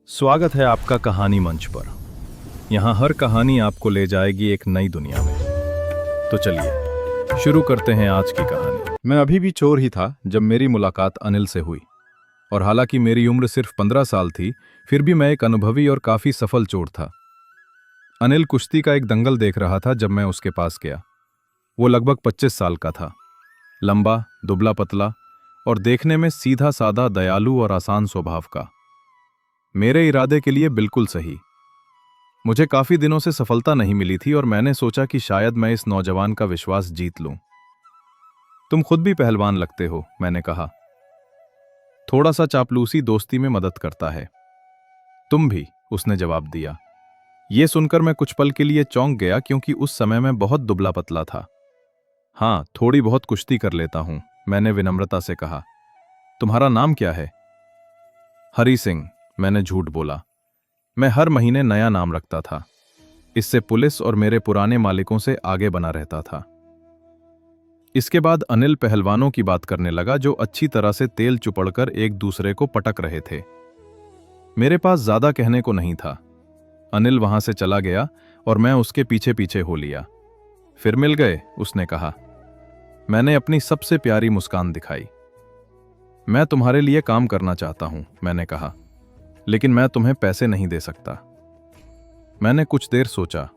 स्वागत है आपका कहानी मंच पर। यहाँ हर कहानी आपको ले जाएगी एक नई दुनिया में। तो चलिए शुरू करते हैं आज की कहानी। मैं अभी भी चोर ही था जब मेरी मुलाकात अनिल से हुई, और हालांकि मेरी उम्र सिर्फ 15 साल थी, फिर भी मैं एक अनुभवी और काफी सफल चोर था। अनिल कुश्ती का एक दंगल देख रहा था जब मैं उसके पास गया। वो लगभग 25 साल का था, लंबा, दुबला पतला और देखने में सीधा साधा, दयालु और आसान स्वभाव का। मेरे इरादे के लिए बिल्कुल सही। मुझे काफी दिनों से सफलता नहीं मिली थी और मैंने सोचा कि शायद मैं इस नौजवान का विश्वास जीत लूं। तुम खुद भी पहलवान लगते हो, मैंने कहा। थोड़ा सा चापलूसी दोस्ती में मदद करता है। तुम भी, उसने जवाब दिया। यह सुनकर मैं कुछ पल के लिए चौंक गया, क्योंकि उस समय मैं बहुत दुबला पतला था। हाँ, थोड़ी बहुत कुश्ती कर लेता हूं, मैंने विनम्रता से कहा। तुम्हारा नाम क्या है? हरी सिंह, मैंने झूठ बोला। मैं हर महीने नया नाम रखता था। इससे पुलिस और मेरे पुराने मालिकों से आगे बना रहता था। इसके बाद अनिल पहलवानों की बात करने लगा जो अच्छी तरह से तेल चुपड़कर एक दूसरे को पटक रहे थे। मेरे पास ज्यादा कहने को नहीं था। अनिल वहां से चला गया और मैं उसके पीछे पीछे हो लिया। फिर मिल गए, उसने कहा। मैंने अपनी सबसे प्यारी मुस्कान दिखाई। मैं तुम्हारे लिए काम करना चाहता हूं, मैंने कहा, लेकिन मैं तुम्हें पैसे नहीं दे सकता। मैंने कुछ देर सोचा।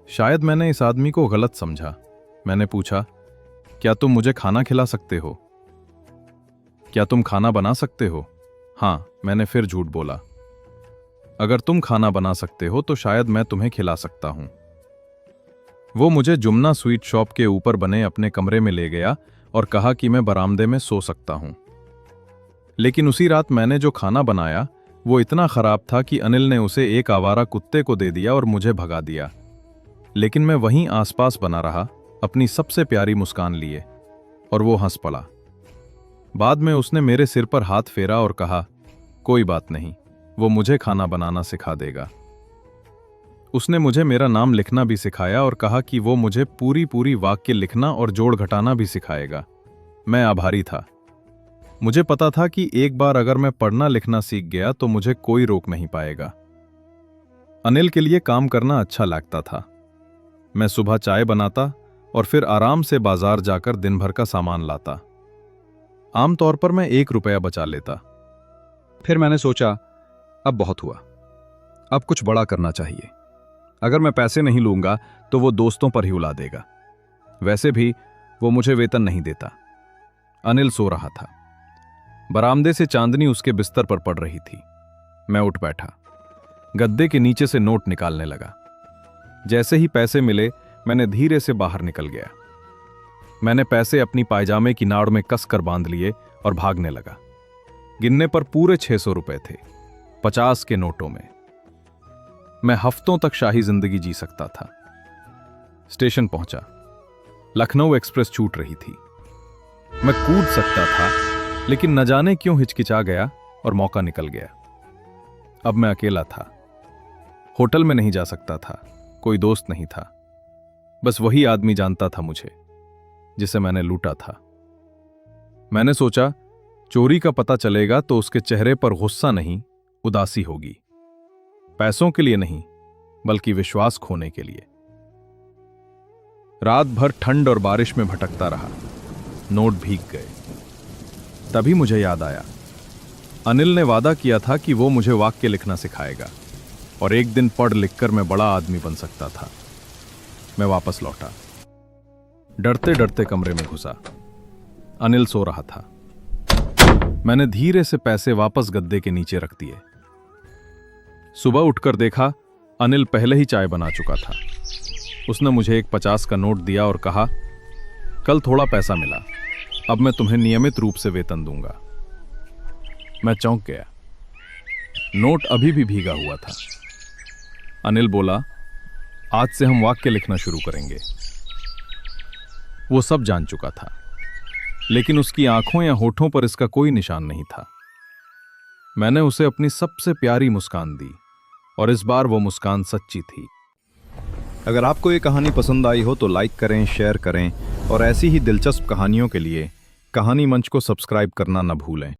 शायद मैंने इस आदमी को गलत समझा। मैंने पूछा, क्या तुम मुझे खाना खिला सकते हो? क्या तुम खाना बना सकते हो? हाँ, मैंने फिर झूठ बोला। अगर तुम खाना बना सकते हो तो शायद मैं तुम्हें खिला सकता हूं। वो मुझे जुमना स्वीट शॉप के ऊपर बने अपने कमरे में ले गया और कहा कि मैं बरामदे में सो सकता हूं। लेकिन उसी रात मैंने जो खाना बनाया वो इतना खराब था कि अनिल ने उसे एक आवारा कुत्ते को दे दिया और मुझे भगा दिया। लेकिन मैं वहीं आसपास बना रहा, अपनी सबसे प्यारी मुस्कान लिए, और वो हंस पड़ा। बाद में उसने मेरे सिर पर हाथ फेरा और कहा, कोई बात नहीं, वो मुझे खाना बनाना सिखा देगा। उसने मुझे मेरा नाम लिखना भी सिखाया और कहा कि वो मुझे पूरी वाक्य लिखना और जोड़ घटाना भी सिखाएगा। मैं आभारी था। मुझे पता था कि एक बार अगर मैं पढ़ना लिखना सीख गया तो मुझे कोई रोक नहीं पाएगा। अनिल के लिए काम करना अच्छा लगता था। मैं सुबह चाय बनाता और फिर आराम से बाजार जाकर दिन भर का सामान लाता। आमतौर पर मैं 1 रुपया बचा लेता। फिर मैंने सोचा, अब बहुत हुआ, अब कुछ बड़ा करना चाहिए। अगर मैं पैसे नहीं लूंगा तो वो दोस्तों पर ही उड़ा देगा। वैसे भी वो मुझे वेतन नहीं देता। अनिल सो रहा था। बरामदे से चांदनी उसके बिस्तर पर पड़ रही थी। मैं उठ बैठा, गद्दे के नीचे से नोट निकालने लगा। जैसे ही पैसे मिले, मैंने धीरे से बाहर निकल गया। मैंने पैसे अपनी पायजामे की नाड़ में कसकर बांध लिए और भागने लगा। गिनने पर पूरे 600 रुपए थे, 50 के नोटों में। मैं हफ्तों तक शाही जिंदगी जी सकता था। स्टेशन पहुंचा। लखनऊ एक्सप्रेस छूट रही थी। मैं कूद सकता था, लेकिन न जाने क्यों हिचकिचा गया और मौका निकल गया। अब मैं अकेला था। होटल में नहीं जा सकता था, कोई दोस्त नहीं था। बस वही आदमी जानता था मुझे, जिसे मैंने लूटा था। मैंने सोचा, चोरी का पता चलेगा तो उसके चेहरे पर गुस्सा नहीं, उदासी होगी। पैसों के लिए नहीं, बल्कि विश्वास खोने के लिए। रात भर ठंड और बारिश में भटकता रहा। नोट भीग गए। तभी मुझे याद आया, अनिल ने वादा किया था कि वो मुझे वाक्य लिखना सिखाएगा और एक दिन पढ़ लिखकर मैं बड़ा आदमी बन सकता था। मैं वापस लौटा। डरते डरते कमरे में घुसा। अनिल सो रहा था। मैंने धीरे से पैसे वापस गद्दे के नीचे रख दिए। सुबह उठकर देखा, अनिल पहले ही चाय बना चुका था। उसने मुझे एक 50 का नोट दिया और कहा, कल थोड़ा पैसा मिला, अब मैं तुम्हें नियमित रूप से वेतन दूंगा। मैं चौंक गया। नोट अभी भी भीगा हुआ था। अनिल बोला, आज से हम वाक्य लिखना शुरू करेंगे। वो सब जान चुका था, लेकिन उसकी आंखों या होठों पर इसका कोई निशान नहीं था। मैंने उसे अपनी सबसे प्यारी मुस्कान दी, और इस बार वो मुस्कान सच्ची थी। अगर आपको ये कहानी पसंद आई हो तो लाइक करें, शेयर करें, और ऐसी ही दिलचस्प कहानियों के लिए कहानी मंच को सब्सक्राइब करना न भूलें।